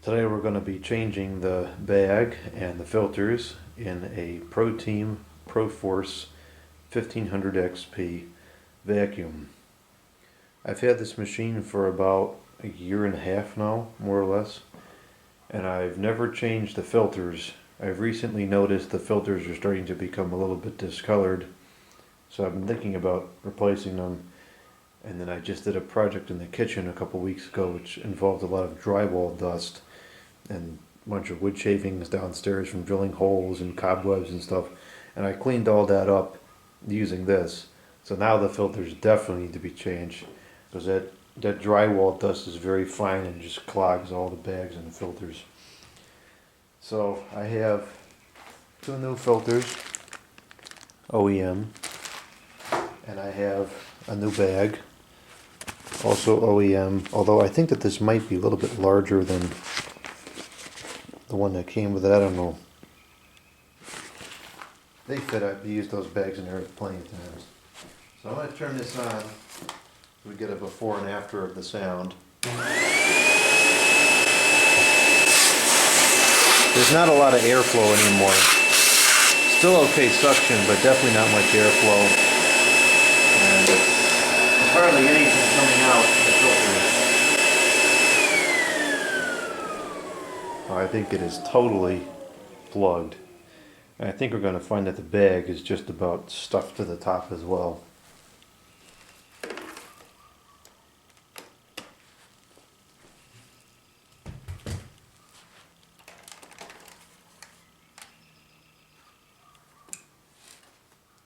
Today we're going to be changing the bag and the filters in a ProTeam ProForce 1500XP vacuum. I've had this machine for about a year and a half now, more or less, and I've never changed the filters. I've recently noticed the filters are starting to become a little bit discolored, so I've been thinking about replacing them. And then I just did a project in the kitchen a couple weeks ago which involved a lot of drywall dust and a bunch of wood shavings downstairs from drilling holes and cobwebs and stuff, and I cleaned all that up using this. So now the filters definitely need to be changed, because that drywall dust is very fine and just clogs all the bags and the filters. So I have two new filters, OEM, and I have a new bag, also OEM, although I think that this might be a little bit larger than the one that came with it. I don't know. They fit. I've used those bags in there plenty of times. So I'm going to turn this on so we get a before and after of the sound. There's not a lot of airflow anymore. Still okay suction, but definitely not much airflow. And there's hardly anything coming out of the filter. I think it is totally plugged. And I think we're going to find that the bag is just about stuffed to the top as well.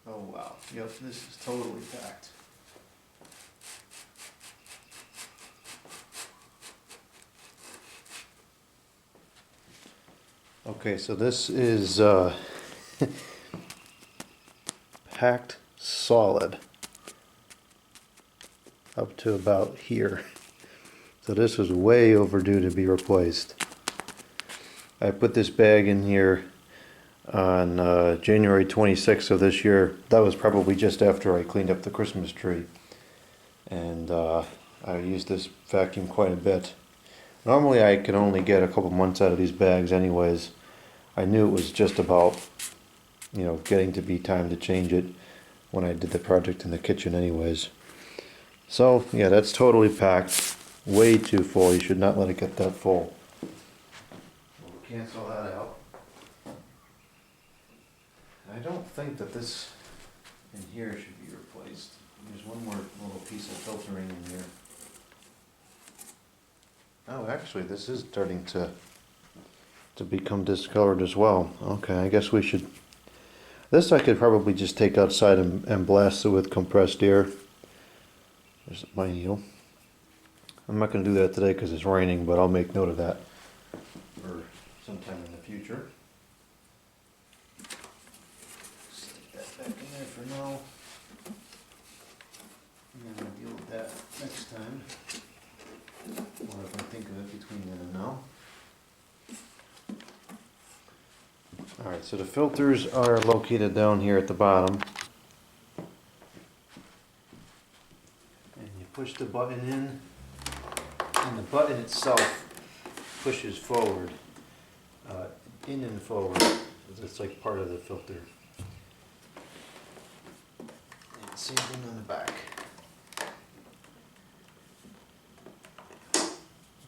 Oh wow, yep, this is totally packed. Okay, so this is packed solid up to about here. So this was way overdue to be replaced. I put this bag in here on January 26th of this year. That was probably just after I cleaned up the Christmas tree. And I used this vacuum quite a bit. Normally I can only get a couple months out of these bags anyways. I knew it was just about, getting to be time to change it when I did the project in the kitchen anyways. So yeah, that's totally packed. Way too full. You should not let it get that full. We'll cancel that out. I don't think that this in here should be replaced. There's one more little piece of filtering in here. Oh, actually, this is starting to become discolored as well. Okay, I guess we should... This I could probably just take outside and blast it with compressed air. There's my needle. I'm not going to do that today because it's raining, but I'll make note of that for sometime in the future. Stick that back in there for now. And then I'll deal with that next time. Or if I think of it between then and now. Alright, so the filters are located down here at the bottom. And you push the button in, and the button itself pushes forward, in and forward. It's like part of the filter. And same thing on the back.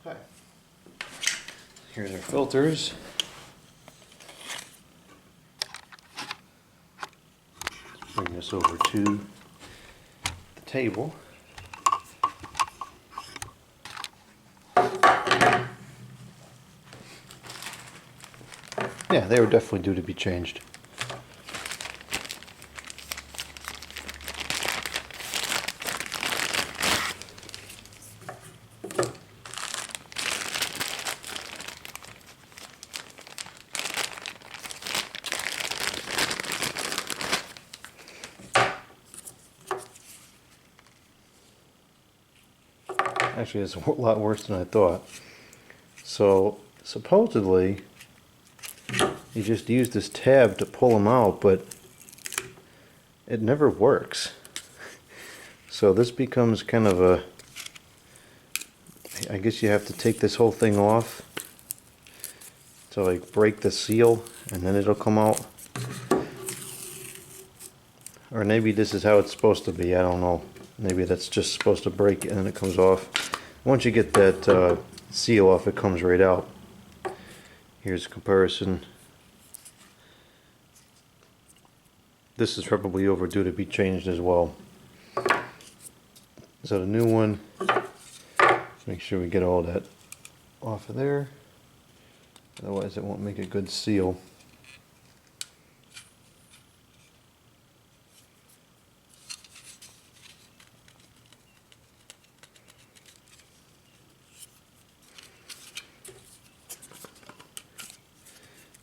Okay. Here's our filters. Bring this over to the table. Yeah, they were definitely due to be changed. Actually, it's a lot worse than I thought. So, supposedly, you just use this tab to pull them out, but it never works. So this becomes kind of a... I guess you have to take this whole thing off to like break the seal and then it'll come out. Or maybe this is how it's supposed to be, I don't know. Maybe that's just supposed to break and then it comes off. Once you get that seal off, it comes right out. Here's a comparison. This is probably overdue to be changed as well. So the new one, make sure we get all that off of there. Otherwise it won't make a good seal.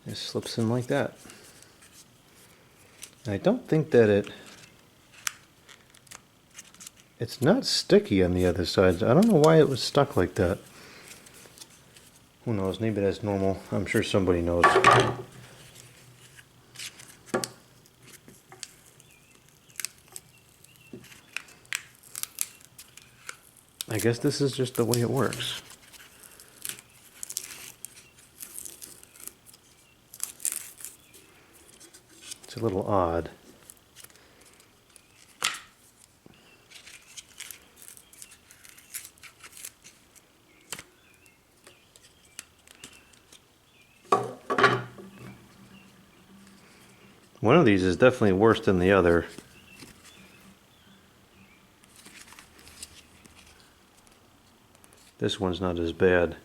It slips in like that. And I don't think that it's not sticky on the other side. I don't know why it was stuck like that. Who knows? Maybe that's normal. I'm sure somebody knows. I guess this is just the way it works. It's a little odd. One of these is definitely worse than the other. This one's not as bad.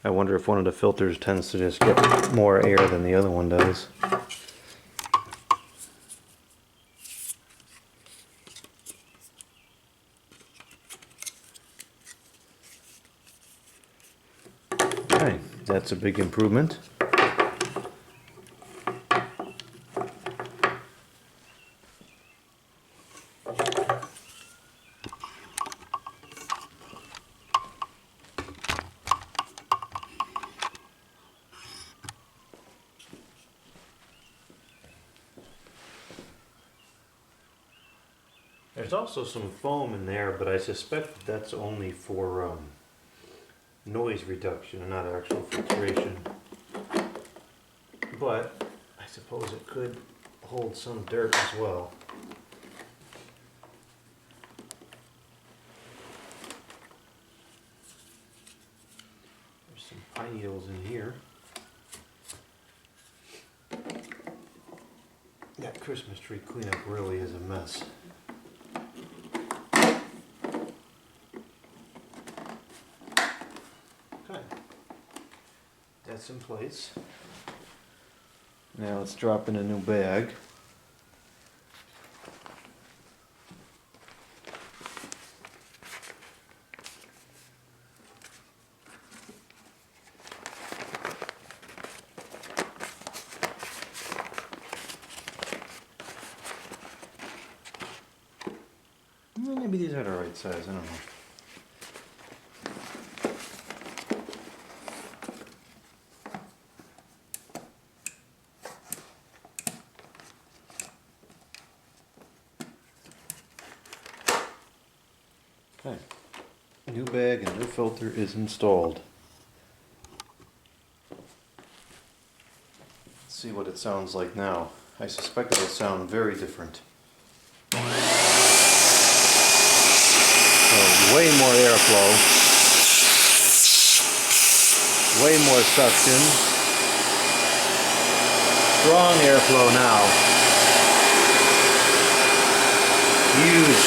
I wonder if one of the filters tends to just get more air than the other one does. Okay, that's a big improvement. There's also some foam in there, but I suspect that's only for noise reduction and not actual filtration. But I suppose it could hold some dirt as well. There's some pine needles in here. That Christmas tree cleanup really is a mess. Okay, that's in place. Now let's drop in a new bag. Maybe these are the right size, I don't know. Okay, new bag and new filter is installed. Let's see what it sounds like now. I suspect it'll sound very different. So way more airflow, way more suction, strong airflow now.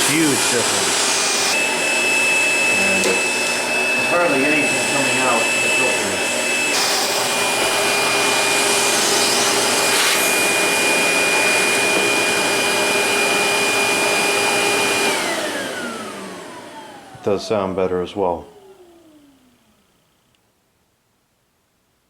Huge difference. And there's hardly anything coming out of the filter. It does sound better as well.